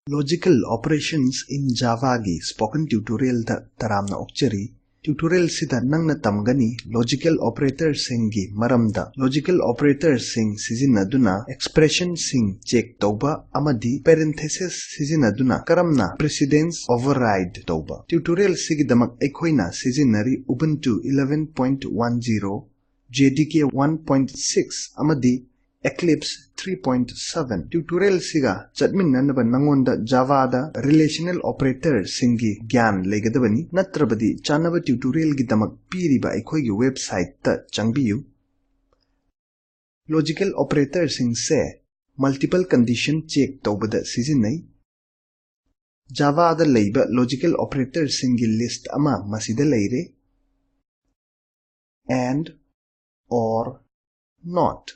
Logical operations in Java gi spoken tutorial da taramna okchari. Tutorial sida nangna tamgani logical operators singi maramda logical operators sing sizinaduna expression sing check tauba amadi parenthesis sizinaduna karamna precedence override tauba. Tutorial sigi damak ekhoina sizinari Ubuntu 11.10 JDK 1.6 amadi Eclipse 3.7 tutorial siga chatminnanaba nangonda Java da relational operator singi gyan legadabani natrabadi chanaba tutorial gi damak piriba aikhoigi website ta changbiyu. Logical operator sing se multiple condition check tawbada sizinai. Java da leiba logical operator singi list ama masida leire. And or not.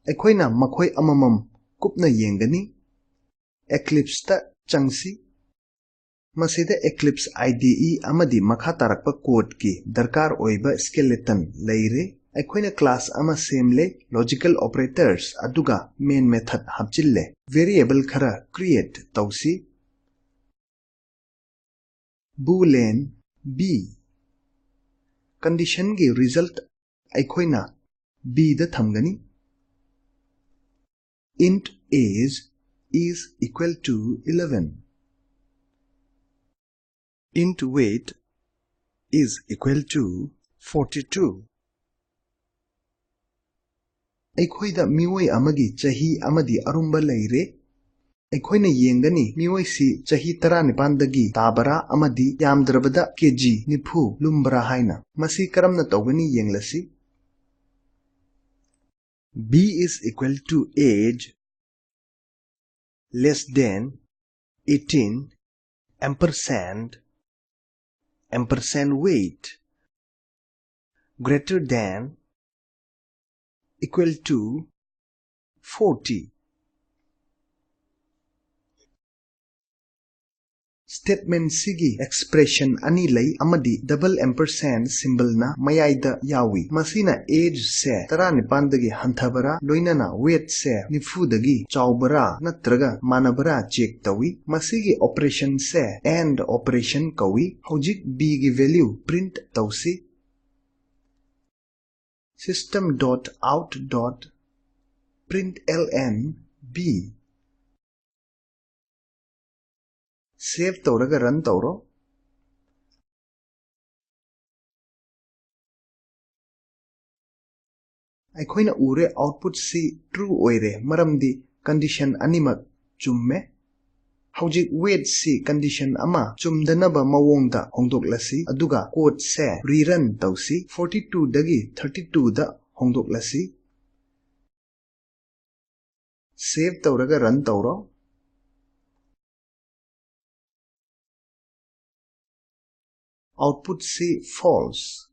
Ekhoina makhoi amamam kupna yengani Eclipse ta changsi masida Eclipse IDE amadi makha tarakpa code ki darkar oiba skeleton leire ekhoina class ama semle logical operators aduga main method hapchille variable khara create tausi boolean b condition gi result ekhoina b da thamgani int age is equal to 11. Int weight is equal to 42. Ekhoida miwoi amagi chahi amadi arumba leire. Ekhoina yengani miwoi si chahi 19 tabara amadi yamdrabada kg nifu lumbra haina. Masi karamna tawgani yenglasi. B is equal to age less than 18 ampersand weight greater than equal to 40. Statement sigi expression ani lay amadi double ampersand symbol na mayaida yawi. Masina age se 19 dagi hanthabara loinana weight se 90 dagi chawbara natraga manabara check tawi. Masigi operation se and operation kawi. Hojik b gi value print tausi. System.out.println b save tawraga run tawro. Aikhoina ure output si true oire maramdi condition animak chumme. Hojik weight si condition ama chumdanaba mawongda hongdoklasi aduga code se rerun tausi 42 dagi 32 da hongdoklasi. Save tawraga run tawro. Output si false.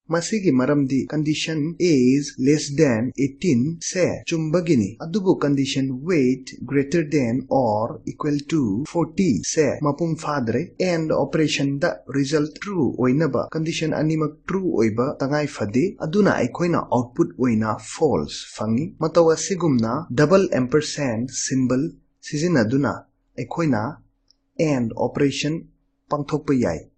Masigi maramdi condition is less than 18 se chumbagini adubu condition weight greater than or equal to 40 se mapung fadre and operation da result true oinaba condition animak true oiba tangai fadi aduna aikhoina output oina false fangi matawa sigumna double ampersand symbol sizinaduna aikhoina and operation pangthokpa yai.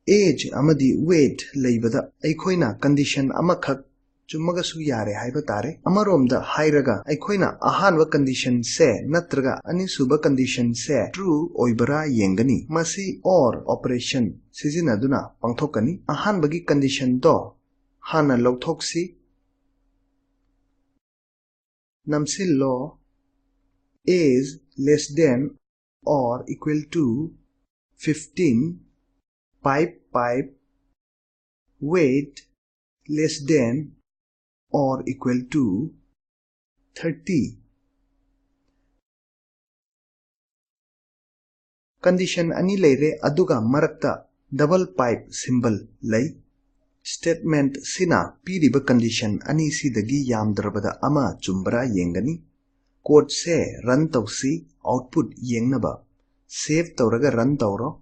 Age amadi weight leibada aikhoina condition amakhak chumagasu yare haiba tare amaromda hairaga aikhoina ahanwa condition se natraga anisuba condition se true oibara yengani masi or operation sizinaduna pangthokani ahanbagi condition do hana lawthoksi namsillo is less than or equal to 15 pipe weight less than or equal to 30. Condition ani leire aduga marakta double pipe symbol lay. Statement sina piriba condition ani sidagi yamdrabada ama chumbra yengani. Code se run tausi output yengnaba. Save tawraga run tawro.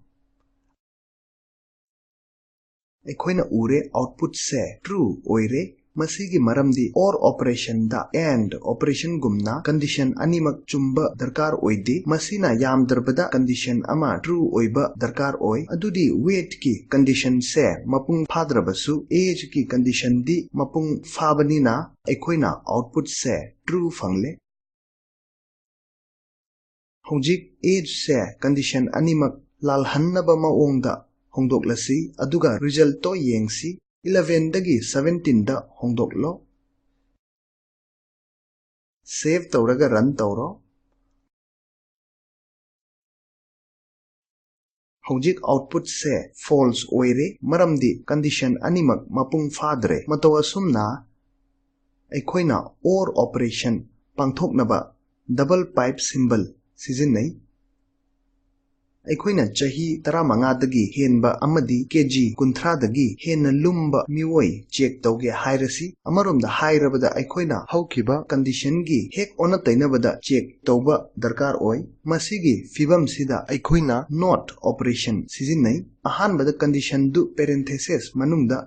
Ekhoina ure output se true oire मसीगी मरमदी और operation दा and operation गुमना condition अनिमक Chumba दरकार ओइदी मसीना यामदरबदा condition अमा true ओइबा दरकार ओइ अदुदी wait की condition से मपुंग फाद्रबसु as की कंडीशन दी मपुंग फाबनीना अखोइना आउटपुट से ट्रू फंगले हौजिक एज से कंडीशन अनिमक लालहन्नबा मओंगदा होंदोकलसी अदुगा रिजल्ट तो येंगसी 11 दगी 17 दा होंदोकलो सेव तौरगा रन तौरो हौजिक आउटपुट से फॉल्स ओइरे मरमदी कंडीशन अनिमक मपुंग फाद्रे मतवा सुमना अखोइना और ऑपरेशन पांथोकनबा डबल पाइप सिंबल सिजिन्नै अखोइना चाही 15 दगी हेनबा अमदी केजी 30 दगी हेन लुम्बा मिवोई चेक तौगे हाइरसी अमरोमदा हाइरबदा अखोइना हौखिबा कंडीशन गी हेक ओना तैनबदा चेक तौबा दरकार ओइ मसीगी फिबम सिदा अखोइना नॉट ऑपरेशन सिजिन्नै अहानबदा कंडीशन दु पेरेंथेसिस मनुंगदा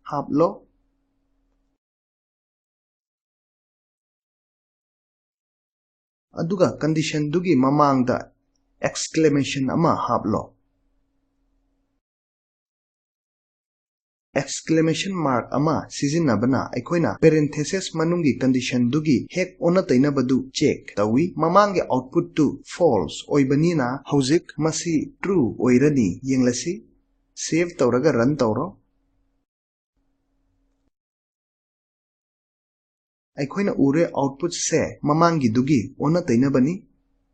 हापलो अदुगा कंडीशन दुगी ममांगदा exclamation ama haplo exclamation mark ama sizinabana aikoina parenthesis manungi condition dugi hek ona tainabadu check tawi mamangi output to false oibanina hojik masi true oirani yenglasi save tawraga run tawro aikoina ure output se mamangi dugi ona tainabani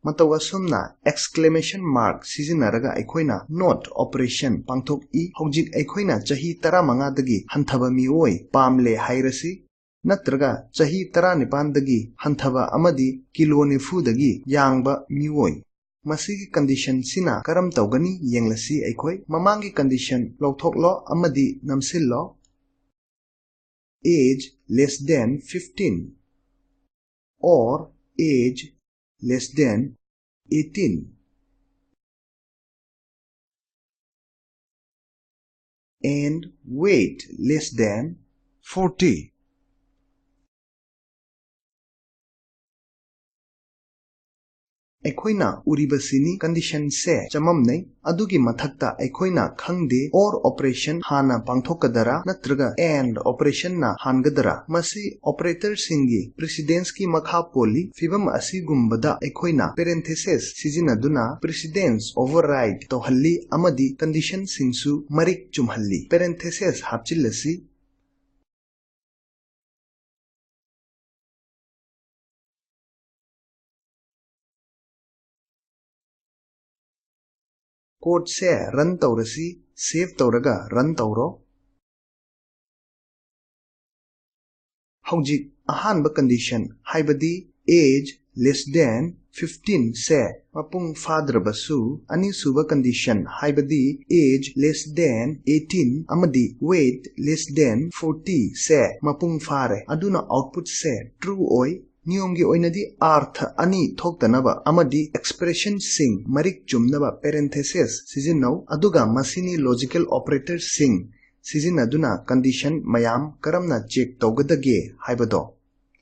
matawa sumna exclamation mark sizinaraga aikoina not operation pangthok I hojik aikoina chahi 15 dagi hanthaba mioi pamle hairasi natraga chahi 19 dagi hanthaba amadi kilo nifu dagi yangba mioi masigi condition sina karam tawgani yenglasi aikoi mamangi condition lawthoklo amadi namsillo age less than 15 or age less than 18 and weight less than 40 अखोइना उरिबसिनी condition से चममनै अदुगी मथक्ता अखोइना खंगदे और operation Hana पांथोकदरा नत्रगा and operation ना हानगदरा मसी operator सिंगी precedence की मखा पोली फिबम असी गुम्बदा अखोइना पेरेंथेसिस सिजिनदुना प्रेसिडेंस ओवरराइड तोहल्ली अमदी कंडीशन सिंसु मरिक चुमहल्ली पेरेंथेसिस हापचिल्लसी कोड से रन तौरसी सेव तौरगा रन तौरो हौजिक अहानबा कंडीशन हाइबदी एज लेस देन 15 से मपुंग फाद्रबसु अनिसुबा कंडीशन हाइबदी एज लेस देन 18 अमदी वेट लेस देन 40 से मपुंग फारे अदुना आउटपुट से ट्रू ओइ नियमगी ओइनदी अर्थ अनि थोक्तनबा अमदी एक्सप्रेशन सिंग मरिक चुमनबा पेरेंथेसिस सिजिनौ अदुगा मसिनी लॉजिकल ऑपरेटर सिंग सिजिनदुना कंडीशन मयाम करमना चेक तौगदगे हाइबदो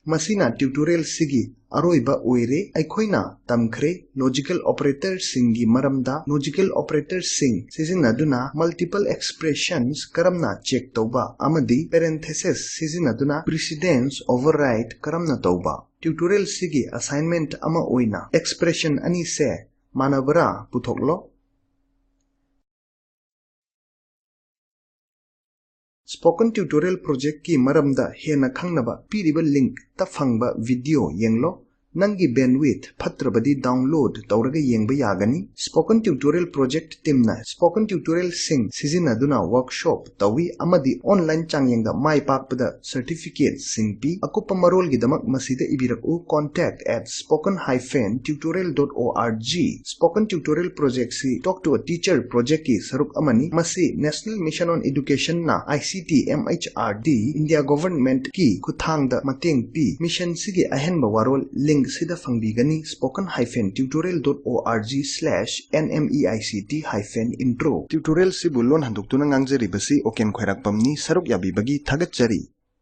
मसिना ट्यूटोरियल सिगी अरोइबा ओइरे अखोइना तमखरे लॉजिकल ऑपरेटर सिंगी मरमदा लॉजिकल ऑपरेटर सिंग सिजिनदुना मल्टीपल एक्सप्रेशंस करमना चेक तौबा अमदी पेरेंथेसिस सिजिनदुना प्रेसिडेंस ओवरराइड करमना तौबा ट्यूटोरियल सिगी असाइनमेंट अमा ओइना एक्सप्रेशन अनि से मानबरा पुथोकलो स्पोकन ट्यूटोरियल प्रोजेक्ट की मरमदा हेना खंगनबा पीरिबा लिंक ता फंगबा वीडियो येंगलो नंगी बैंडविड्थ फत्रबदी डाउनलोड तौरगा येंगबा यागनी स्पोकन ट्यूटोरियल प्रोजेक्ट टीमना स्पोकन ट्यूटोरियल सिंग सिजिनदुना वर्कशॉप तवी अमदी ऑनलाइन चांगयंगा माई पाकपदा सर्टिफिकेट सिंग पी अकुप्पा मरोलगिदमक मसीदा इबिरकु contact@spoken-tutorial.org स्पोकन ट्यूटोरियल प्रोजेक्ट सी talk to a teacher project की सरुक अमनी मसी नेशनल मिशन ऑन एजुकेशन ना ICT MHRD इंडिया गवर्नमेंट की खुथांगदा मतेंग पी मिशन सिगी अहनबा वारोल लिंक सिदा फंगबीगनी spoken-tutorial.org/nmeict-intro ट्यूटोरियल सिबु loan हंदुक्तुना ngangjari basi oken khoirakpamni saruk yabi bagi thagatchari